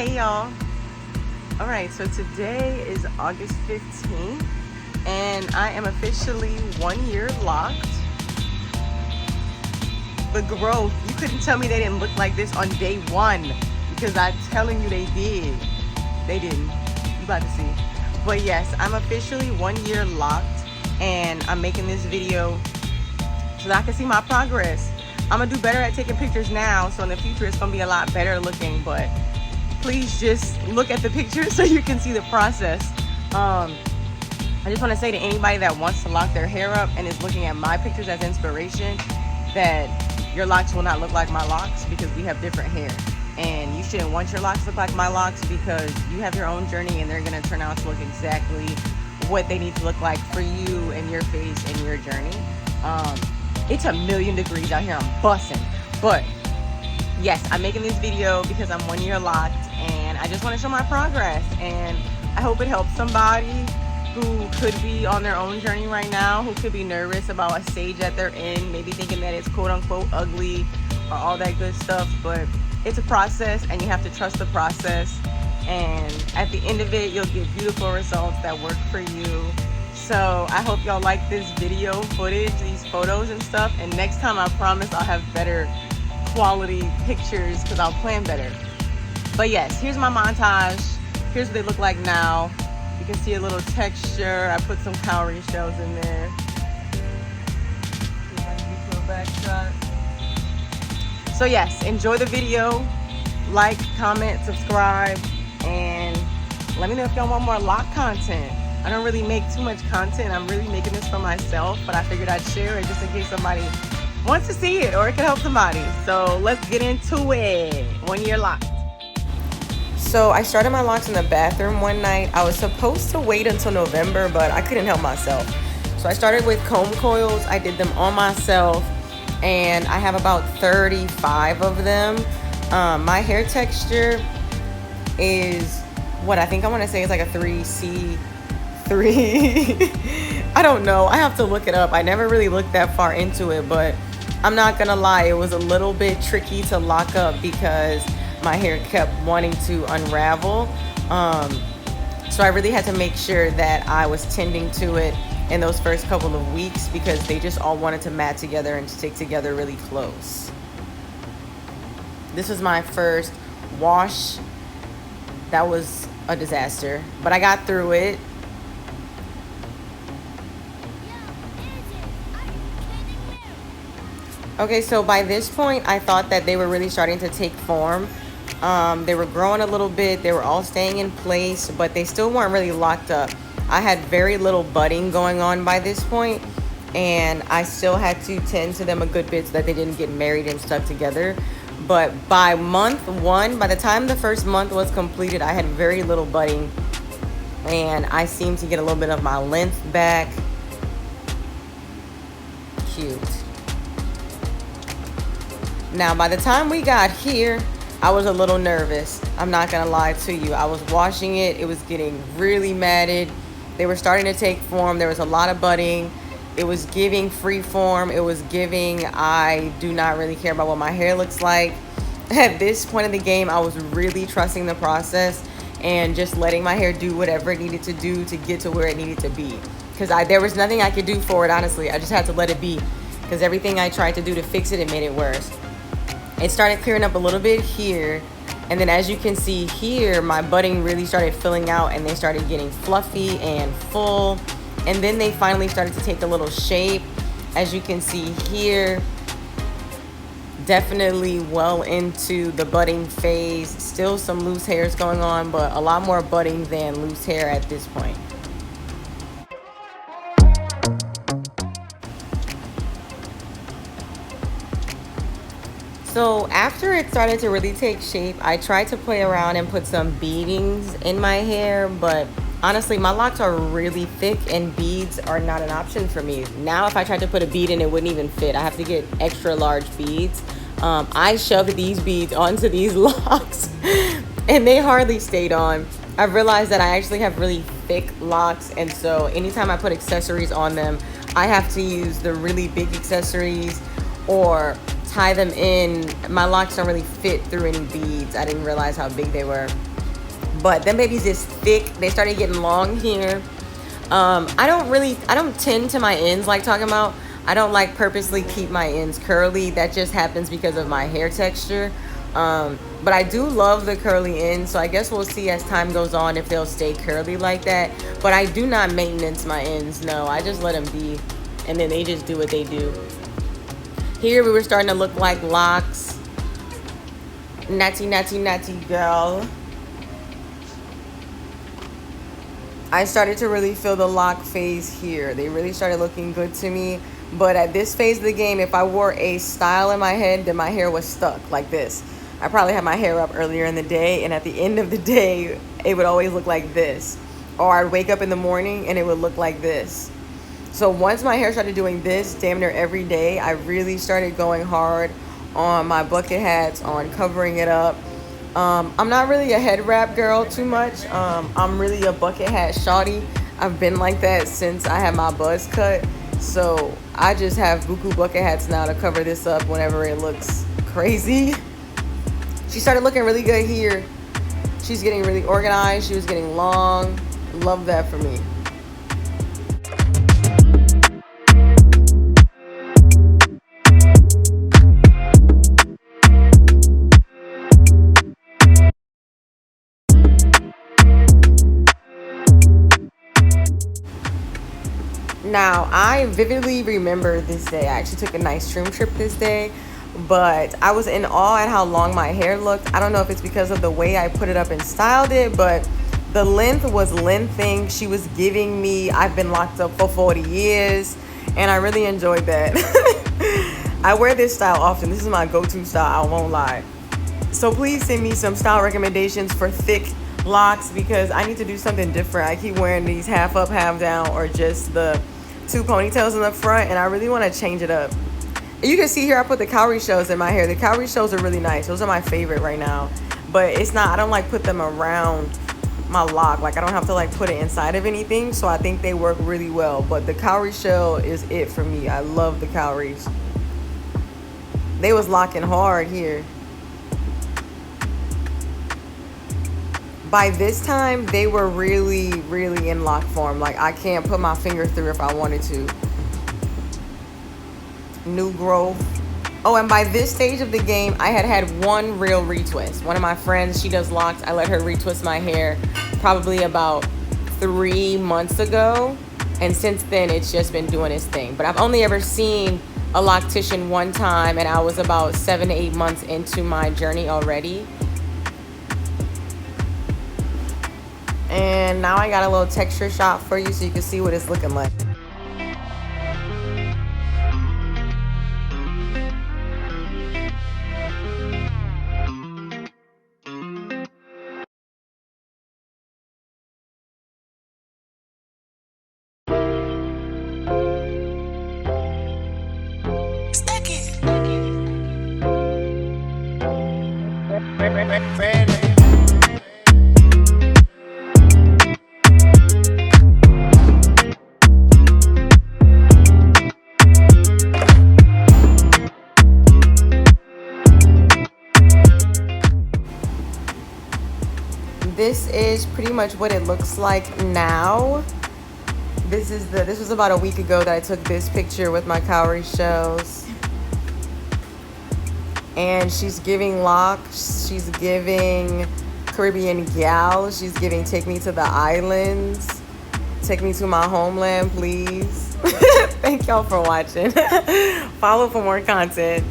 Hey y'all. All right, so today is August 15th and I am officially 1 year locked. The growth, you couldn't tell me they didn't look like this on day one, because I'm telling you they did. They didn't. You about to see. But yes, I'm officially 1 year locked and I'm making this video so that I can see my progress. I'm gonna do better at taking pictures now, so in the future it's gonna be a lot better looking, but please just look at the pictures so you can see the process. I just want to say to anybody that wants to lock their hair up and is looking at my pictures as inspiration, that your locks will not look like my locks, because we have different hair, and you shouldn't want your locks to look like my locks, because you have your own journey and they're going to turn out to look exactly what they need to look like for you and your face and your journey. It's 1,000,000 degrees out here, I'm bussing, but yes, I'm making this video because I'm 1 year locked and I just want to show my progress, and I hope it helps somebody who could be on their own journey right now, who could be nervous about a stage that they're in, maybe thinking that it's quote unquote ugly or all that good stuff, but it's a process and you have to trust the process, and at the end of it you'll get beautiful results that work for you. So I hope y'all like this video footage, these photos and stuff, and next time I promise I'll have better quality pictures because I'll plan better. But yes, here's my montage. Here's what they look like now. You can see a little texture. I put some cowrie shells in there. See if I can get to a back shot. So yes, enjoy the video. Like, comment, subscribe, and let me know if y'all want more lock content. I don't really make too much content. I'm really making this for myself, but I figured I'd share it just in case somebody wants to see it or it could help somebody. So let's get into it. 1 year locked. So I started my locks in the bathroom one night. I was supposed to wait until November, but I couldn't help myself. So I started with comb coils. I did them on myself, and I have about 35 of them. My hair texture is what I think I want to say is like a 3C3. I don't know. I have to look it up. I never really looked that far into it, but I'm not gonna lie, it was a little bit tricky to lock up because my hair kept wanting to unravel. So I really had to make sure that I was tending to it in those first couple of weeks, because they just all wanted to mat together and stick together really close. This was my first wash. That was a disaster, but I got through it. Okay, so by this point, I thought that they were really starting to take form. They were growing a little bit. They were all staying in place, but they still weren't really locked up. I had very little budding going on by this point, and I still had to tend to them a good bit so that they didn't get married and stuck together. But by month one, by the time the first month was completed, I had very little budding, and I seemed to get a little bit of my length back. Cute. Now, by the time we got here, I was a little nervous. I'm not gonna lie to you. I was washing it. It was getting really matted. They were starting to take form. There was a lot of budding. It was giving free form. It was giving, I do not really care about what my hair looks like. At this point in the game, I was really trusting the process and just letting my hair do whatever it needed to do to get to where it needed to be. Because there was nothing I could do for it, honestly. I just had to let it be, because everything I tried to do to fix it, it made it worse. It started clearing up a little bit here, and then as you can see here, my budding really started filling out and they started getting fluffy and full, and then they finally started to take a little shape. As you can see here, definitely well into the budding phase. Still some loose hairs going on, but a lot more budding than loose hair at this point. So after it started to really take shape, I tried to play around and put some beadings in my hair, but honestly, my locks are really thick and beads are not an option for me. Now, if I tried to put a bead in, it wouldn't even fit. I have to get extra large beads. I shoved these beads onto these locks and they hardly stayed on. I've realized that I actually have really thick locks, and so anytime I put accessories on them, I have to use the really big accessories or tie them in. My locks don't really fit through any beads. I didn't realize how big they were. But them babies is thick. They started getting long here. I don't tend to my ends like talking about. I don't like purposely keep my ends curly. That just happens because of my hair texture. But I do love the curly ends, so I guess we'll see as time goes on if they'll stay curly like that. But I do not maintenance my ends, no. I just let them be, and then they just do what they do. Here we were starting to look like Locs. Natty, natty, natty girl. I started to really feel the lock phase here. They really started looking good to me. But at this phase of the game, if I wore a style in my head, then my hair was stuck like this. I probably had my hair up earlier in the day, and at the end of the day, it would always look like this. Or I'd wake up in the morning and it would look like this. So once my hair started doing this damn near every day, I really started going hard on my bucket hats, on covering it up. I'm not really a head wrap girl too much. I'm really a bucket hat shawty. I've been like that since I had my buzz cut. So I just have buku bucket hats now to cover this up whenever it looks crazy. She started looking really good here. She's getting really organized. She was getting long. Love that for me. Now, I vividly remember this day. I actually took a nice trim trip this day, but I was in awe at how long my hair looked. I don't know if it's because of the way I put it up and styled it, but the length was lengthening. She was giving me, I've been locked up for 40 years, and I really enjoyed that. I wear this style often. This is my go-to style, I won't lie. So please send me some style recommendations for thick locks, because I need to do something different. I keep wearing these half up, half down, or just the two ponytails in the front, and I really want to change it up. You can see here I put the cowrie shells in my hair. The cowrie shells are really nice. Those are my favorite right now. But it's not, I don't like put them around my lock. Like I don't have to like put it inside of anything. So I think they work really well. But the cowrie shell is it for me. I love the cowries. They was locking hard here. By this time, they were really, really in lock form. Like I can't put my finger through if I wanted to. New growth. Oh, and by this stage of the game, I had one real retwist. One of my friends, she does locks. I let her retwist my hair probably about 3 months ago. And since then, it's just been doing its thing. But I've only ever seen a loctician one time, and I was about 7 to 8 months into my journey already. And now I got a little texture shot for you so you can see what it's looking like. This is pretty much what it looks like now. This was about a week ago that I took this picture with my cowrie shells. And she's giving locks. She's giving Caribbean gal. She's giving take me to the islands. Take me to my homeland, please. Thank y'all for watching. Follow for more content.